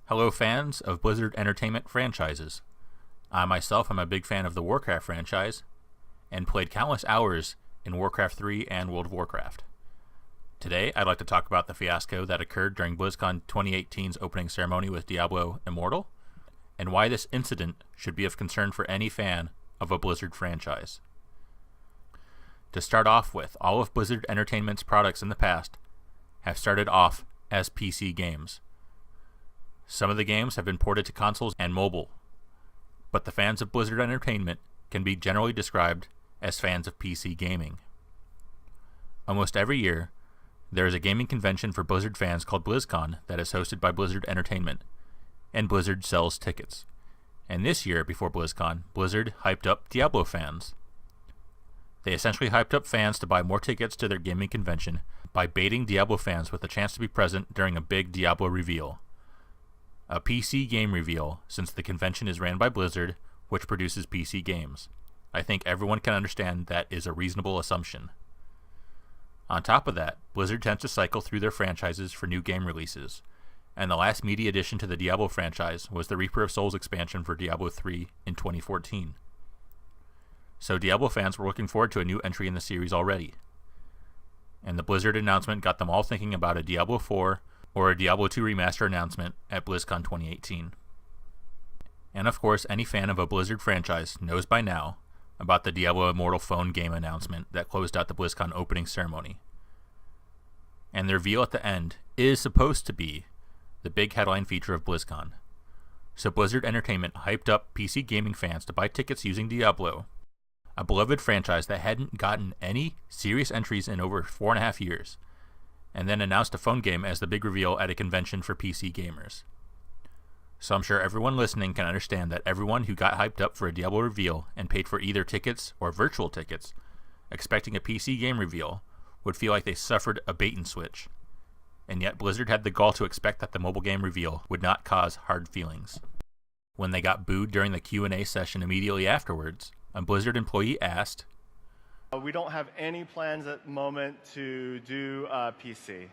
Hello fans of Blizzard Entertainment franchises. I myself am a big fan of the Warcraft franchise, and played countless hours in Warcraft 3 and World of Warcraft. Today I'd like to talk about the fiasco that occurred during BlizzCon 2018's opening ceremony with Diablo Immortal, and why this incident should be of concern for any fan of a Blizzard franchise. To start off with, all of Blizzard Entertainment's products in the past have started off as PC games. Some of the games have been ported to consoles and mobile, but the fans of Blizzard Entertainment can be generally described as fans of PC gaming. Almost every year, there is a gaming convention for Blizzard fans called BlizzCon that is hosted by Blizzard Entertainment, and Blizzard sells tickets. And this year, before BlizzCon, Blizzard hyped up Diablo fans. They essentially hyped up fans to buy more tickets to their gaming convention by baiting Diablo fans with a chance to be present during a big Diablo reveal. A PC game reveal, since the convention is ran by Blizzard, which produces PC games. I think everyone can understand that is a reasonable assumption. On top of that, Blizzard tends to cycle through their franchises for new game releases, and the last media addition to the Diablo franchise was the Reaper of Souls expansion for Diablo 3 in 2014. So Diablo fans were looking forward to a new entry in the series already. And the Blizzard announcement got them all thinking about a Diablo 4 or a Diablo 2 remaster announcement at BlizzCon 2018. And of course, any fan of a Blizzard franchise knows by now about the Diablo Immortal phone game announcement that closed out the BlizzCon opening ceremony. And the reveal at the end is supposed to be the big headline feature of BlizzCon. So Blizzard Entertainment hyped up PC gaming fans to buy tickets using Diablo, a beloved franchise that hadn't gotten any serious entries in over 4.5 years, and then announced a phone game as the big reveal at a convention for PC gamers. So I'm sure everyone listening can understand that everyone who got hyped up for a Diablo reveal and paid for either tickets or virtual tickets, expecting a PC game reveal, would feel like they suffered a bait and switch. And yet Blizzard had the gall to expect that the mobile game reveal would not cause hard feelings. When they got booed during the Q&A session immediately afterwards, a Blizzard employee asked, We don't have any plans at the moment to do PC.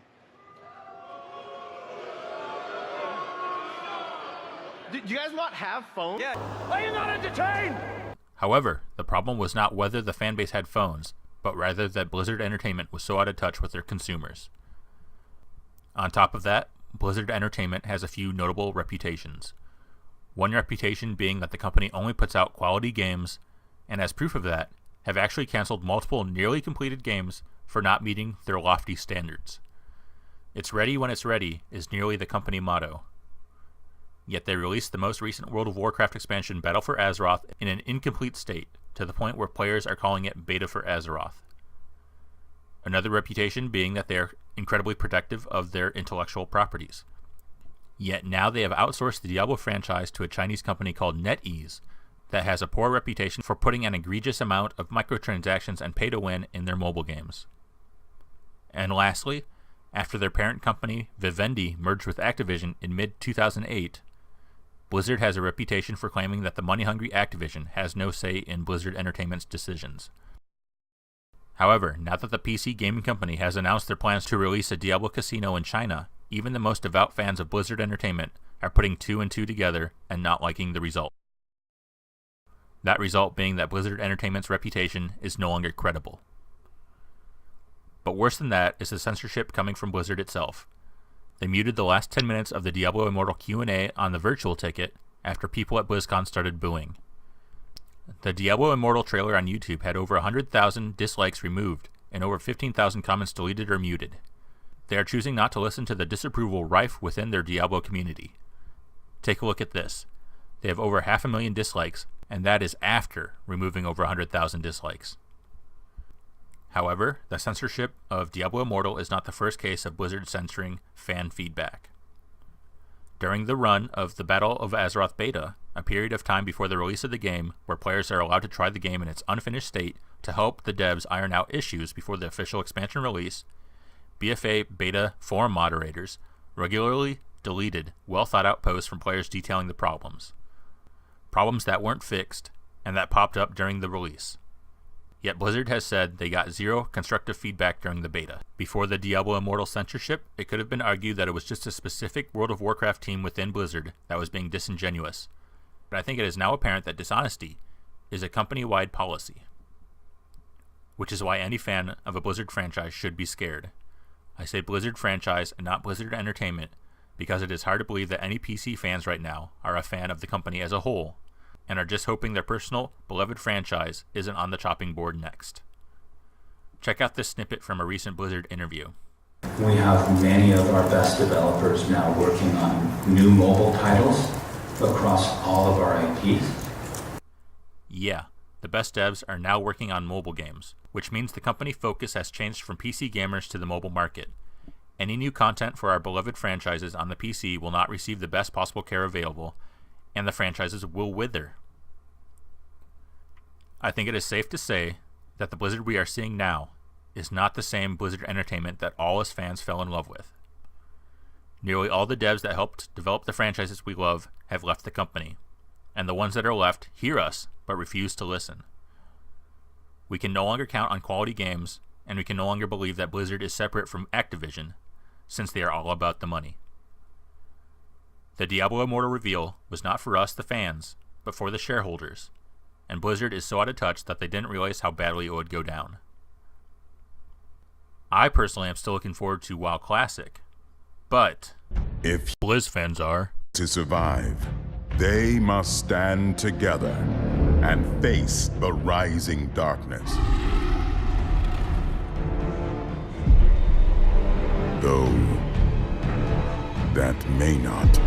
Do you guys not have phones? Yeah. Are you not entertained? However, the problem was not whether the fanbase had phones, but rather that Blizzard Entertainment was so out of touch with their consumers. On top of that, Blizzard Entertainment has a few notable reputations. One reputation being that the company only puts out quality games, and as proof of that, have actually canceled multiple nearly completed games for not meeting their lofty standards. It's ready when it's ready is nearly the company motto. Yet they released the most recent World of Warcraft expansion Battle for Azeroth in an incomplete state, to the point where players are calling it Beta for Azeroth. Another reputation being that they are incredibly protective of their intellectual properties. Yet now they have outsourced the Diablo franchise to a Chinese company called NetEase that has a poor reputation for putting an egregious amount of microtransactions and pay-to-win in their mobile games. And lastly, after their parent company Vivendi merged with Activision in mid-2008, Blizzard has a reputation for claiming that the money-hungry Activision has no say in Blizzard Entertainment's decisions. However, now that the PC gaming company has announced their plans to release a Diablo casino in China, even the most devout fans of Blizzard Entertainment are putting two and two together and not liking the result. That result being that Blizzard Entertainment's reputation is no longer credible. But worse than that is the censorship coming from Blizzard itself. They muted the last 10 minutes of the Diablo Immortal Q&A on the virtual ticket after people at BlizzCon started booing. The Diablo Immortal trailer on YouTube had over 100,000 dislikes removed and over 15,000 comments deleted or muted. They are choosing not to listen to the disapproval rife within their Diablo community. Take a look at this. They have over 500,000 dislikes, and that is after removing over 100,000 dislikes. However, the censorship of Diablo Immortal is not the first case of Blizzard censoring fan feedback. During the run of the Battle of Azeroth beta, a period of time before the release of the game where players are allowed to try the game in its unfinished state to help the devs iron out issues before the official expansion release, BFA beta forum moderators regularly deleted well-thought-out posts from players detailing the problems that weren't fixed and that popped up during the release. Yet Blizzard has said they got zero constructive feedback during the beta. Before the Diablo Immortal censorship, it could have been argued that it was just a specific World of Warcraft team within Blizzard that was being disingenuous. But I think it is now apparent that dishonesty is a company-wide policy, which is why any fan of a Blizzard franchise should be scared. I say Blizzard franchise and not Blizzard Entertainment because it is hard to believe that any PC fans right now are a fan of the company as a whole and are just hoping their personal, beloved franchise isn't on the chopping board next. Check out this snippet from a recent Blizzard interview. We have many of our best developers now working on new mobile titles across all of our IPs. Yeah, the best devs are now working on mobile games, which means the company focus has changed from PC gamers to the mobile market. Any new content for our beloved franchises on the PC will not receive the best possible care available, and the franchises will wither. I think it is safe to say that the Blizzard we are seeing now is not the same Blizzard Entertainment that all us fans fell in love with. Nearly all the devs that helped develop the franchises we love have left the company, and the ones that are left hear us but refuse to listen. We can no longer count on quality games, and we can no longer believe that Blizzard is separate from Activision, since they are all about the money. The Diablo Immortal reveal was not for us, the fans, but for the shareholders, and Blizzard is so out of touch that they didn't realize how badly it would go down. I personally am still looking forward to WoW Classic, but If Blizz fans are. to survive, they must stand together and face the rising darkness. Though that may not